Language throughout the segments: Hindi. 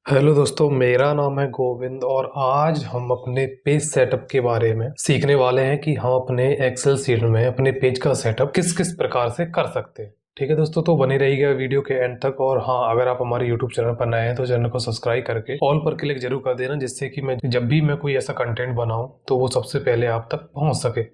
हेलो दोस्तों, मेरा नाम है गोविंद और आज हम अपने पेज सेटअप के बारे में सीखने वाले हैं कि हम अपने एक्सेल सीट में अपने पेज का सेटअप किस किस प्रकार से कर सकते हैं। ठीक है दोस्तों, तो बने रहिएगा वीडियो के एंड तक। और हाँ, अगर आप हमारे यूट्यूब चैनल पर नए हैं तो चैनल को सब्सक्राइब करके ऑल पर क्लिक जरूर कर देना, जिससे कि मैं जब भी मैं कोई ऐसा कंटेंट बनाऊं तो वो सबसे पहले आप तक पहुंच सके।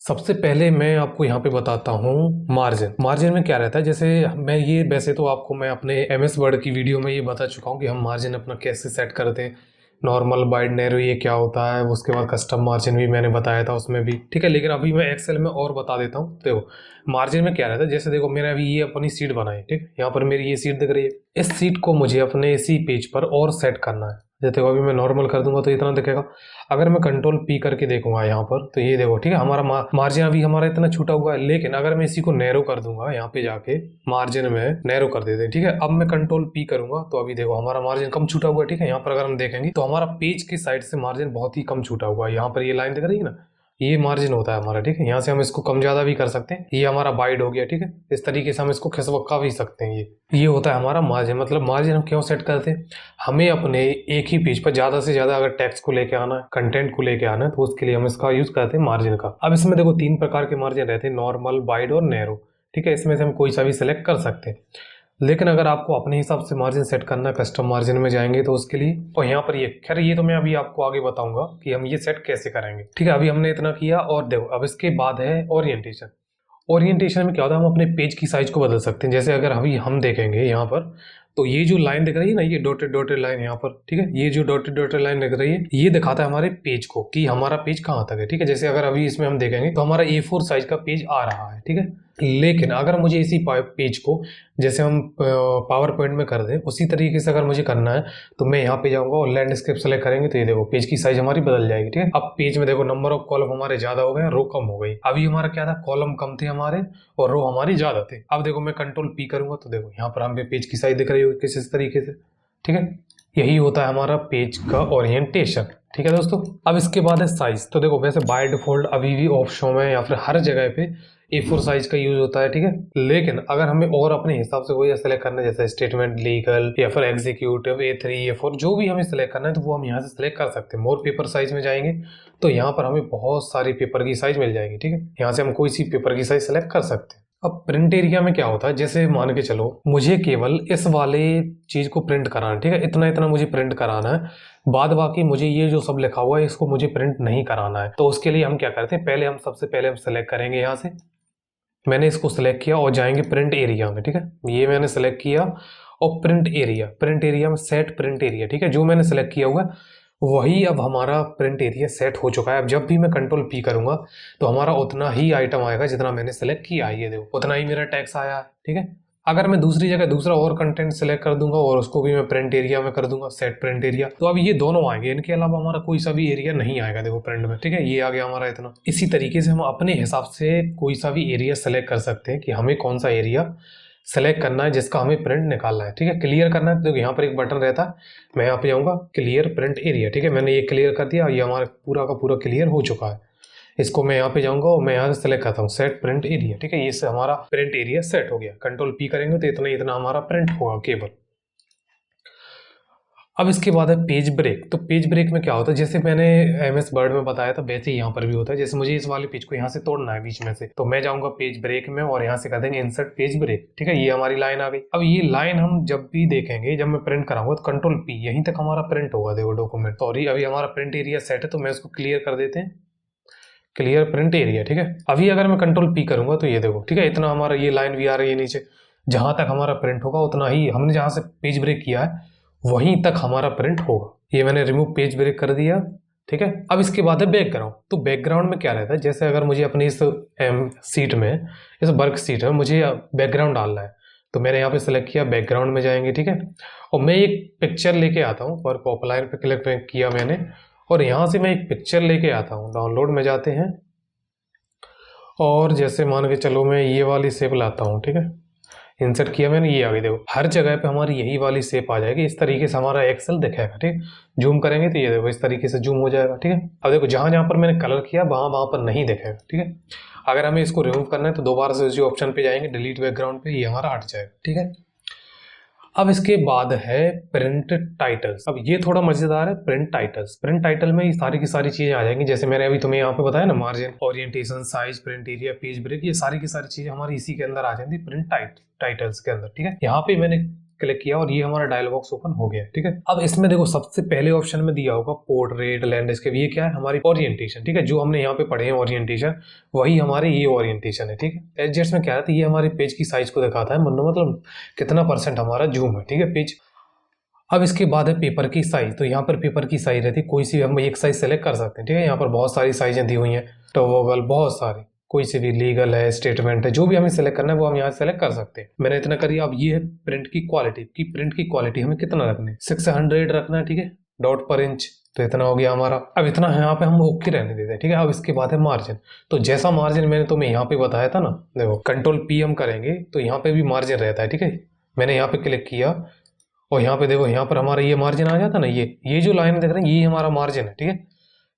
सबसे पहले मैं आपको यहाँ पे बताता हूँ मार्जिन में क्या रहता है। जैसे मैं ये वैसे तो आपको मैं अपने एमएस वर्ड की वीडियो में ये बता चुका हूँ कि हम मार्जिन अपना कैसे सेट करते हैं। नॉर्मल, वाइड, नैरो ये क्या होता है, उसके बाद कस्टम मार्जिन भी मैंने बताया था उसमें भी। ठीक है, लेकिन अभी मैं एक्सेल में और बता देता हूँ। देखो मार्जिन में क्या रहता है। जैसे देखो, मेरा अभी ये अपनी सीट बनाई, ठीक, यहाँ पर मेरी ये सीट दिख रही है। इस सीट को मुझे अपने इसी पेज पर और सेट करना है। जैसे देखो, अभी मैं नॉर्मल कर दूंगा तो इतना दिखेगा। अगर मैं कंट्रोल पी करके देखूंगा यहाँ पर तो ये देखो, ठीक है, हमारा मार्जिन अभी हमारा इतना छूटा हुआ है। लेकिन अगर मैं इसी को नैरो कर दूंगा, यहाँ पे जाके मार्जिन में नैरो कर देते हैं, ठीक है। अब मैं कंट्रोल पी करूंगा तो अभी देखो हमारा मार्जिन कम छूटा हुआ है। ठीक है, यहाँ पर अगर हम देखेंगे तो हमारा पेज की साइड से मार्जिन बहुत ही कम छूटा हुआ है। यहाँ पर ये लाइन दिख रही है ना, ये मार्जिन होता है हमारा। ठीक है, यहाँ से हम इसको कम ज्यादा भी कर सकते हैं। ये हमारा वाइड हो गया। ठीक है, इस तरीके से हम इसको खिसका भी सकते हैं। ये होता है हमारा मार्जिन। मतलब मार्जिन हम क्यों सेट करते हैं, हमें अपने एक ही पेज पर ज्यादा से ज्यादा अगर टेक्स्ट को लेके आना है, कंटेंट को लेके आना है, तो उसके लिए हम इसका यूज करते हैं मार्जिन का। अब इसमें देखो 3 प्रकार के मार्जिन रहते हैं, नॉर्मल, वाइड और नैरो। ठीक है, इसमें से हम कोई सा भी सिलेक्ट कर सकते हैं। लेकिन अगर आपको अपने हिसाब से मार्जिन सेट करना है, कस्टम मार्जिन में जाएंगे तो उसके लिए, और यहाँ पर ये खैर ये तो मैं अभी आपको आगे बताऊंगा कि हम ये सेट कैसे करेंगे। ठीक है, अभी हमने इतना किया। और देखो अब इसके बाद है ओरिएंटेशन। ओरिएंटेशन में क्या होता है, हम अपने पेज की साइज को बदल सकते हैं। जैसे अगर अभी हम देखेंगे यहाँ पर तो ये जो लाइन दिख रही है ना, ये डॉटेड डॉटेड लाइन यहाँ पर, ठीक है, ये जो डॉटेड डॉटेड लाइन दिख रही है ये दिखाता है हमारे पेज को कि हमारा पेज कहाँ तक है। ठीक है, जैसे अगर अभी इसमें हम देखेंगे तो हमारा A4 साइज का पेज आ रहा है। ठीक है, लेकिन अगर मुझे इसी पेज को जैसे हम पावर पॉइंट में कर दें उसी तरीके से अगर मुझे करना है तो मैं यहाँ पे जाऊंगा और लैंडस्केप सेलेक्ट करेंगे तो ये देखो पेज की साइज हमारी बदल जाएगी। ठीक है, अब पेज में देखो नंबर ऑफ कॉलम हमारे ज्यादा हो गए, रो कम हो गई। अभी हमारा क्या था, कॉलम कम थे हमारे और रो हमारी ज्यादा थे। अब देखो मैं कंट्रोल पी करूंगा तो देखो यहाँ पर हमें पेज की साइज दिख रही होगी किस इस तरीके से। ठीक है, यही होता है हमारा पेज का ओरिएंटेशन। ठीक है दोस्तों, अब इसके बाद है साइज। तो देखो वैसे बाय डिफॉल्ट अभी भी ऑप्शन में या फिर हर जगह पे A4 साइज का यूज होता है। ठीक है, लेकिन अगर हमें और अपने हिसाब से कोई सेलेक्ट करना है, जैसे स्टेटमेंट, लीगल या फिर एग्जीक्यूटिव, A3, A4 जो भी हमें सेलेक्ट करना है तो वो हम यहाँ से सेलेक्ट कर सकते हैं। मोर पेपर साइज में जाएंगे तो यहाँ पर हमें बहुत सारी पेपर की साइज मिल जाएगी। ठीक है, यहाँ से हम कोई सी पेपर की साइज सेलेक्ट कर सकते हैं। अब प्रिंट एरिया में क्या होता है, जैसे मान के चलो मुझे केवल इस वाले चीज को प्रिंट कराना है। ठीक है, इतना इतना मुझे प्रिंट कराना है, बाद बाकी मुझे ये जो सब लिखा हुआ है इसको मुझे प्रिंट नहीं कराना है। तो उसके लिए हम क्या करते हैं, सबसे पहले हम सेलेक्ट करेंगे यहाँ से, मैंने इसको सेलेक्ट किया और जाएंगे प्रिंट एरिया में। ठीक है, ये मैंने सेलेक्ट किया और प्रिंट एरिया में सेट प्रिंट एरिया। ठीक है, जो मैंने सेलेक्ट किया हुआ है वही अब हमारा प्रिंट एरिया सेट हो चुका है। अब जब भी मैं कंट्रोल पी करूंगा तो हमारा उतना ही आइटम आएगा जितना मैंने सेलेक्ट किया है। ये देखो उतना ही मेरा टैक्स आया है। ठीक है, अगर मैं दूसरी जगह दूसरा और कंटेंट सेलेक्ट कर दूंगा और उसको भी मैं प्रिंट एरिया में कर दूंगा, सेट प्रिंट एरिया, तो अब ये दोनों आएंगे, इनके अलावा हमारा कोई सा भी एरिया नहीं आएगा। देखो प्रिंट में, ठीक है, ये आ गया हमारा इतना। इसी तरीके से हम अपने हिसाब से कोई सा भी एरिया सेलेक्ट कर सकते हैं कि हमें कौन सा एरिया सेलेक्ट करना है जिसका हमें प्रिंट निकालना है। ठीक है, क्लियर करना है तो यहाँ पर एक बटन रहता है, मैं यहाँ पे जाऊँगा क्लियर प्रिंट एरिया। ठीक है, मैंने ये क्लियर कर दिया, ये हमारा पूरा का पूरा क्लियर हो चुका है। इसको मैं यहाँ पे जाऊँगा और मैं यहाँ से सेलेक्ट करता हूँ सेट प्रिंट एरिया। ठीक है, ये से हमारा प्रिंट एरिया सेट हो गया। कंट्रोल पी करेंगे तो इतना इतना हमारा प्रिंट होगा केवल। अब इसके बाद है पेज ब्रेक। तो पेज ब्रेक में क्या होता है, जैसे मैंने एमएस वर्ड में बताया था वैसे ही यहाँ पर भी होता है। जैसे मुझे इस वाले पेज को यहाँ से तोड़ना है बीच में से, तो मैं जाऊँगा पेज ब्रेक में और यहाँ से कर देंगे इंसर्ट पेज ब्रेक। ठीक है, ये हमारी लाइन आ गई। अब ये लाइन हम जब भी देखेंगे, जब मैं प्रिंट कराऊंगा तो कंट्रोल पी, यहीं तक हमारा प्रिंट होगा। देखो डॉक्यूमेंट, सॉरी, अभी हमारा प्रिंट एरिया सेट है तो मैं इसको क्लियर कर देते हैं, क्लियर प्रिंट एरिया। ठीक है, अभी अगर मैं कंट्रोल पी करूंगा तो ये देखो, ठीक है, इतना हमारा ये लाइन भी आ रही है नीचे। जहां तक हमारा प्रिंट होगा उतना ही हमने जहां से पेज ब्रेक किया है वहीं तक हमारा प्रिंट होगा। ये मैंने रिमूव पेज ब्रेक कर दिया। ठीक है, अब इसके बाद है बैकग्राउंड। तो बैकग्राउंड में क्या रहता है, जैसे अगर मुझे अपनी इस सीट में, इस वर्क सीट में मुझे बैकग्राउंड डालना है तो मैंने यहाँ पे सेलेक्ट किया, बैकग्राउंड में जाएंगे। ठीक है, और मैं एक पिक्चर लेके आता हूँ, वर्क ऑफलाइन पे क्लिक किया मैंने और यहाँ से मैं एक पिक्चर लेके आता हूँ। डाउनलोड में जाते हैं और जैसे मान के चलो मैं ये वाली शेप लाता हूँ। ठीक है, इंसर्ट किया मैंने, ये आ गई। देखो हर जगह पे हमारी यही वाली शेप आ जाएगी। इस तरीके से हमारा एक्सेल दिखेगा। ठीक, जूम करेंगे तो ये देखो इस तरीके से जूम हो जाएगा। ठीक है, अब देखो जहां जहां पर मैंने कलर किया वहां पर नहीं दिखेगा। ठीक है, अगर हमें इसको रिमूव करना है तो दोबारा से उसी ऑप्शन पे जाएंगे, डिलीट बैकग्राउंड पे, ये हमारा हट जाएगा। ठीक है, अब इसके बाद है प्रिंट टाइटल्स। अब ये थोड़ा मजेदार है, प्रिंट टाइटल्स। प्रिंट टाइटल में ये सारी की सारी चीजें आ जाएंगी, जैसे मैंने अभी तुम्हें यहाँ पे बताया ना, margin, orientation, size, print area, page break, ये सारी की सारी चीजें हमारी इसी के अंदर आ जाती है, प्रिंट टाइटल्स के अंदर। ठीक है, यहाँ पे मैंने क्लिक किया और ये हमारा डायलॉग बॉक्स ओपन हो गया है। ठीक है, अब इसमें देखो सबसे पहले ऑप्शन में दिया होगा पोर्ट्रेट, लैंडस्केप। ये क्या है? हमारी ओरिएंटेशन। ठीक है, जो हमने यहाँ पे पढ़े हैं ओरिएंटेशन, वही हमारे ये ओरिएंटेशन है। ठीक है, एडजस्ट में क्या रहता है, ये हमारे पेज की साइज को दिखाता है, मतलब कितना % हमारा जूम है। ठीक है, पेज। अब इसके बाद है पेपर की साइज। तो यहाँ पर पेपर की साइज रहती है, कोई सी हम एक साइज सेलेक्ट कर सकते हैं। ठीक है, यहाँ पर बहुत सारी साइजें दी हुई हैं, टोवल, बहुत सारी, कोई सी भी, लीगल है, स्टेटमेंट है, जो भी हमें सेलेक्ट करना है वो हम यहाँ सेलेक्ट कर सकते हैं। मैंने इतना करिए। अब ये है प्रिंट की क्वालिटी, की प्रिंट की क्वालिटी हमें कितना रखना है, 600 रखना है। ठीक है, डॉट पर इंच, तो इतना हो गया हमारा। अब इतना यहाँ पे हम ओके रहने देते हैं। ठीक है, अब इसके बाद है मार्जिन। तो जैसा मार्जिन मैंने तुम्हें यहाँ पे बताया था ना, देखो Ctrl+P हम करेंगे तो यहाँ पे भी मार्जिन रहता है। ठीक है, मैंने यहाँ पे क्लिक किया और यहाँ पे देखो, यहाँ पर हमारा ये मार्जिन आ जाता ना, ये जो लाइन देख रहे हैं, ये हमारा मार्जिन है। ठीक है,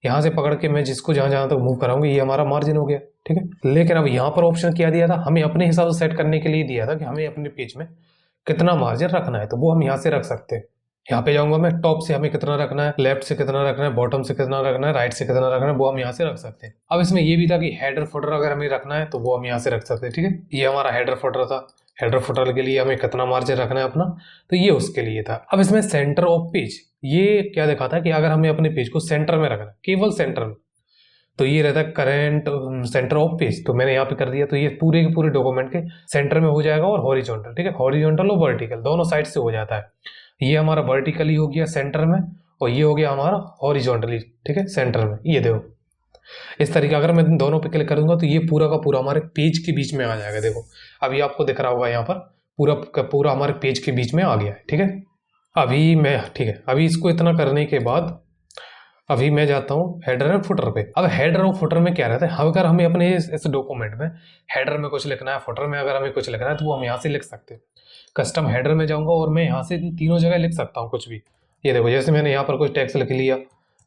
यहाँ से पकड़ के मैं जिसको जहाँ जहाँ तक मूव कराऊंगा, ये हमारा मार्जिन हो गया। ठीक है, लेकिन अब यहाँ पर ऑप्शन क्या दिया था, हमें अपने हिसाब से सेट करने के लिए दिया था कि हमें अपने पेज में कितना मार्जिन रखना है, तो वो हम यहाँ से रख सकते हैं। यहाँ पे जाऊंगा मैं, टॉप से हमें कितना रखना है, लेफ्ट से कितना रखना है, बॉटम से कितना रखना है, राइट से कितना रखना है, वो हम यहाँ से रख सकते हैं। अब इसमें ये भी था कि हेडर फुटर अगर हमें रखना है तो वो हम यहाँ से रख सकते हैं। ठीक है, ये हमारा हेडर फुटर था। हेडर फुटर के लिए हमें कितना मार्जिन रखना है अपना, तो ये उसके लिए था। अब इसमें सेंटर ऑफ पेज, ये क्या दिखाता है कि अगर हमें अपने पेज को सेंटर में रखना है, केवल सेंटर में, तो ये रहता है करेंट सेंटर ऑफ पेज। तो मैंने यहाँ पे कर दिया, तो ये पूरे के पूरे डॉक्यूमेंट के सेंटर में हो जाएगा और हॉरिजॉन्टल। ठीक है, हॉरिजॉन्टल और वर्टिकल दोनों साइड से हो जाता है। ये हमारा वर्टिकली हो गया सेंटर में, और ये हो गया हमारा हॉरिजॉन्टली। ठीक है, सेंटर में। ये देखो इस तरीके, अगर मैं दोनों पे क्लिक करूंगा तो ये पूरा का पूरा हमारे पेज के बीच में आ जाएगा। देखो अभी आपको दिख रहा होगा, यहाँ पर पूरा का पूरा हमारे पेज के बीच में आ गया है। ठीक है, ठीक है, अभी इसको इतना करने के बाद अभी मैं जाता हूँ हेडर एंड फुटर पे। अब हेडर और फुटर में क्या रहता है, अगर हमें अपने इस डॉक्यूमेंट में हेडर में कुछ लिखना है, फुटर में अगर हमें कुछ लिखना है, तो वो हम यहाँ से लिख सकते हैं। कस्टम हेडर में जाऊंगा और मैं यहाँ से तीनों जगह लिख सकता हूँ कुछ भी। ये देखो, जैसे मैंने यहाँ पर कुछ टेक्स्ट लिख लिया,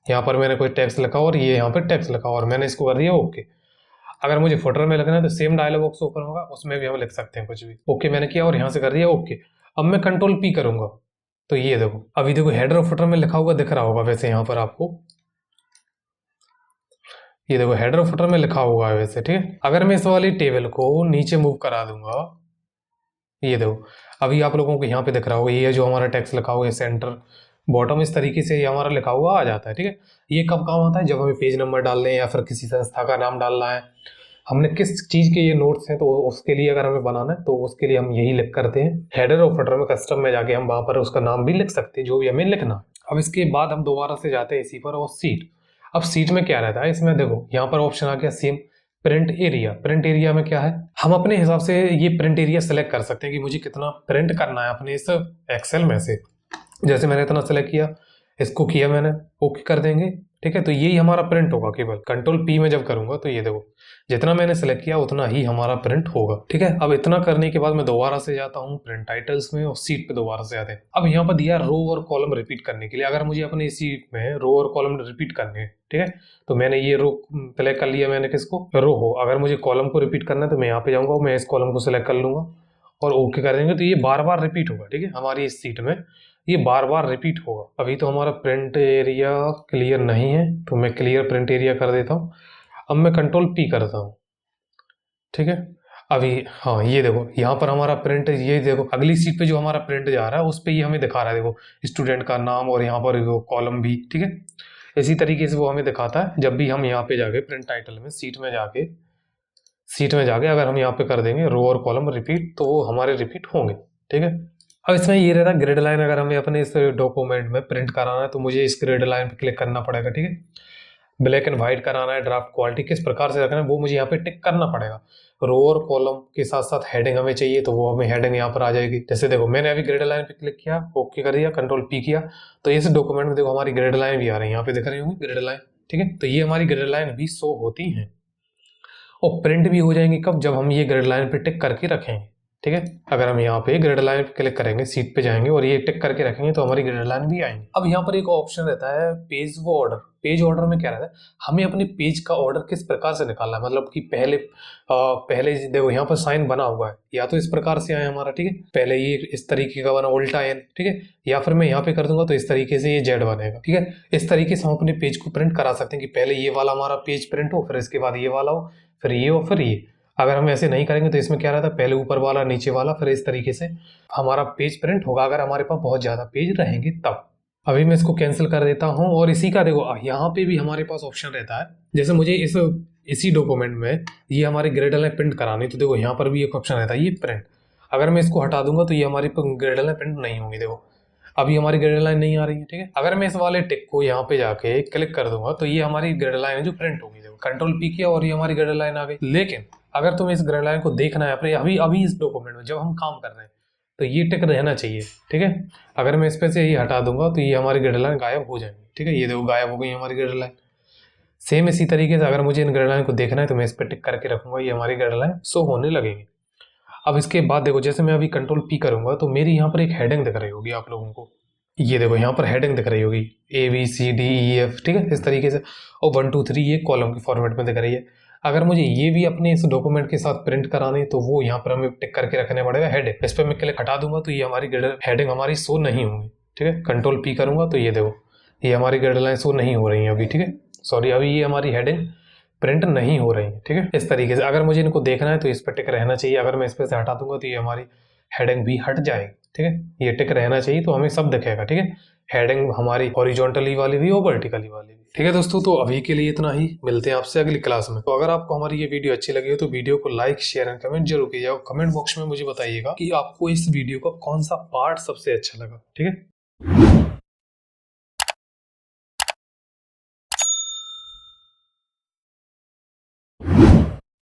यहाँ पर मैंने कोई टेक्स्ट लिखा और ये यहाँ पर टेक्स्ट लिखा और मैंने इसको कर दिया ओके। अगर मुझे फुटर में लिखना है तो सेम डायलॉग बॉक्स ओपन होगा, उसमें भी हम लिख सकते हैं कुछ भी। ओके मैंने किया और यहाँ से कर दिया ओके। अब मैं Ctrl+P करूंगा तो ये देखो, अभी देखो हेडर और फुटर में लिखा हुआ दिख रहा होगा वैसे यहाँ पर आपको, ये देखो हेडर और फुटर में लिखा हुआ है वैसे। ठीक है, अगर मैं इस वाली टेबल को नीचे मूव करा दूंगा, ये देखो अभी आप लोगों को यहाँ पे दिख रहा होगा, ये जो हमारा टेक्स्ट लिखा हुआ है सेंटर बॉटम, इस तरीके से ये हमारा लिखा हुआ आ जाता है। ठीक है, ये कब काम आता है, जब हमें पेज नंबर डालने हैं या फिर किसी संस्था का नाम डालना है, हमने किस चीज के ये नोट्स हैं, तो उसके लिए अगर हमें बनाना है तो उसके लिए हम यही लिख करते हैं। हेडर और फुटर में कस्टम में जाके हम वहां पर उसका नाम भी लिख सकते हैं, जो भी हमें लिखना। अब इसके बाद हम दोबारा से जाते हैं इसी पर, और सीट। अब सीट में क्या रहता है, इसमें देखो यहाँ पर ऑप्शन आ गया same print area. Print area में क्या है, हम अपने हिसाब से ये प्रिंट एरिया सेलेक्ट कर सकते हैं कि मुझे कितना प्रिंट करना है अपने इस एक्सेल में से। जैसे मैंने इतना सेलेक्ट किया, इसको किया मैंने, ओके कर देंगे। ठीक है, तो यही हमारा प्रिंट होगा। केवल Ctrl+P में जब करूंगा तो ये देखो जितना मैंने सेलेक्ट किया उतना ही हमारा प्रिंट होगा। ठीक है, अब इतना करने के बाद मैं दोबारा से जाता हूँ प्रिंट टाइटल्स में और सीट पे दोबारा से आते हैं। अब यहाँ पर दिया रो और कॉलम रिपीट करने के लिए, अगर मुझे अपने सीट में रो और कॉलम रिपीट करने हैं, ठीक है, तो मैंने ये रो सेलेक्ट कर लिया, मैंने किसको, रो हो। अगर मुझे कॉलम को रिपीट करना है तो मैं यहाँ पे जाऊंगा, मैं इस कॉलम को सिलेक्ट कर लूंगा और ओके कर देंगे, तो ये बार बार रिपीट होगा। ठीक है, हमारी इस सीट में ये बार बार रिपीट होगा। अभी तो हमारा प्रिंट एरिया क्लियर नहीं है, तो मैं क्लियर प्रिंट एरिया कर देता हूँ। अब मैं Ctrl+P करता हूँ। ठीक है, अभी हाँ ये देखो यहाँ पर हमारा प्रिंट, ये देखो अगली सीट पे जो हमारा प्रिंट जा रहा है उस पे ये हमें दिखा रहा है, देखो स्टूडेंट का नाम और यहाँ पर कॉलम भी। ठीक है, इसी तरीके से वो हमें दिखाता है जब भी हम यहाँ पे जाके प्रिंट टाइटल में सीट में जाके अगर हम यहाँ पे कर देंगे रो और कॉलम रिपीट, तो वो हमारे रिपीट होंगे। ठीक है, अब इसमें ये रहता है ग्रिड लाइन। अगर हमें अपने इस डॉक्यूमेंट में प्रिंट कराना है तो मुझे इस ग्रिड लाइन पे क्लिक करना पड़ेगा। ठीक है, ब्लैक एंड व्हाइट कराना है, ड्राफ्ट क्वालिटी किस प्रकार से रखना है वो मुझे यहाँ पे टिक करना पड़ेगा। रो और कॉलम के साथ साथ हेडिंग हमें चाहिए, तो वो हमें हेडिंग यहाँ पर आ जाएगी। जैसे देखो मैंने अभी ग्रिड लाइन पे क्लिक किया, ओके कर दिया, Ctrl+P किया, तो इस डॉक्यूमेंट में देखो हमारी ग्रिड लाइन भी आ रही है, यहाँ पे दिख रही होंगी ग्रिड लाइन। ठीक है, तो ये हमारी ग्रिड लाइन भी शो होती है और प्रिंट भी हो जाएंगी कब, जब हम ये ग्रिड लाइन पे टिक करके रखेंगे। ठीक है। अगर हम यहाँ पे ग्रिड लाइन पे क्लिक करेंगे, सीट पे जाएंगे और ये टिक करके रखेंगे तो हमारी ग्रिड लाइन भी आएंगी। अब यहाँ पर एक ऑप्शन रहता है पेज वो ऑर्डर। पेज ऑर्डर में क्या रहता है, हमें अपने पेज का ऑर्डर किस प्रकार से निकालना है, मतलब कि पहले देखो यहाँ पर साइन बना हुआ है, या तो इस प्रकार से आए हमारा, ठीक है, पहले ये इस तरीके का बना उल्टा एन, ठीक है, या फिर मैं यहाँ पे कर दूंगा तो इस तरीके से ये जेड बनेगा, ठीक है। इस तरीके से हम अपने पेज को प्रिंट करा सकते हैं कि पहले ये वाला हमारा पेज प्रिंट हो, फिर इसके बाद ये वाला हो, फिर ये हो, फिर ये। अगर हम ऐसे नहीं करेंगे तो इसमें क्या रहता है, पहले ऊपर वाला नीचे वाला, फिर इस तरीके से हमारा पेज प्रिंट होगा अगर हमारे पास बहुत ज्यादा पेज रहेंगे तब। अभी मैं इसको कैंसिल कर देता हूं और इसी का देखो यहाँ पे भी हमारे पास ऑप्शन रहता है, जैसे मुझे इसी डॉक्यूमेंट में ये हमारी ग्रिड लाइन प्रिंट करानी, तो देखो यहाँ पर भी एक ऑप्शन रहता है ये प्रिंट। अगर मैं इसको हटा दूंगा तो ये हमारी ग्रिड लाइन प्रिंट नहीं होगी। देखो अभी हमारी ग्रिड लाइन नहीं आ रही है, ठीक है। अगर मैं इस वाले टिक को यहाँ पे जाके क्लिक कर दूंगा तो ये हमारी ग्रिड लाइन है जो प्रिंट होगी। देखो कंट्रोल पी किया और ये हमारी ग्रिड लाइन आ गई। लेकिन अगर तुम्हें इस ग्रिड लाइन को देखना है अपने अभी इस डॉक्यूमेंट में जब हम काम कर रहे हैं तो ये टिक रहना चाहिए, ठीक है। अगर मैं इस पे से ये हटा दूंगा तो ये हमारी ग्रिड लाइन गायब हो जाएंगी, ठीक है। ये देखो गायब हो गई हमारी ग्रिड लाइन। सेम इसी तरीके से अगर मुझे इन ग्रिड लाइन को देखना है तो मैं इस पर टिक करके रखूंगा, ये हमारी ग्रिड लाइन शो होने लगेगी। अब इसके बाद देखो जैसे मैं अभी कंट्रोल पी करूंगा तो मेरी यहाँ पर एक हेडिंग दिख रही होगी आप लोगों को। ये देखो यहाँ पर हेडिंग दिख रही होगी ABCDEF, ठीक है, इस तरीके से, और 1 2 3 ये कॉलम के फॉर्मेट में दिख रही है। अगर मुझे ये भी अपने इस डॉक्यूमेंट के साथ प्रिंट कराने तो वो यहाँ पर हमें टिक करके रखने पड़ेगा हेडिंग। इस पर मैं क्लिक हटा दूंगा तो ये हमारी हेडिंग हमारी शो नहीं होंगी, ठीक है। कंट्रोल पी करूंगा तो ये देखो ये हमारी गाइडलाइन शो नहीं हो रही है अभी, ठीक है, सॉरी अभी ये हमारी हेडिंग प्रिंट नहीं हो रही है, ठीक है। इस तरीके से अगर मुझे इनको देखना है तो इस पर टिक रहना चाहिए। अगर मैं इस पर से हटा दूंगा तो ये हमारी हेडिंग भी हट जाएगी, ठीक है। ये टिक रहना चाहिए तो हमें सब दिखेगा, ठीक है, हेडिंग हमारी हॉरिजॉन्टली वाली भी और वर्टिकली वाली भी, ठीक है दोस्तों। तो अभी के लिए इतना ही, मिलते हैं आपसे अगली क्लास में। तो अगर आपको हमारी ये वीडियो अच्छी लगी हो तो वीडियो को लाइक शेयर एंड कमेंट जरूर कीजिएगा। कमेंट बॉक्स में मुझे बताइएगा कि आपको इस वीडियो का कौन सा पार्ट सबसे अच्छा लगा, ठीक है।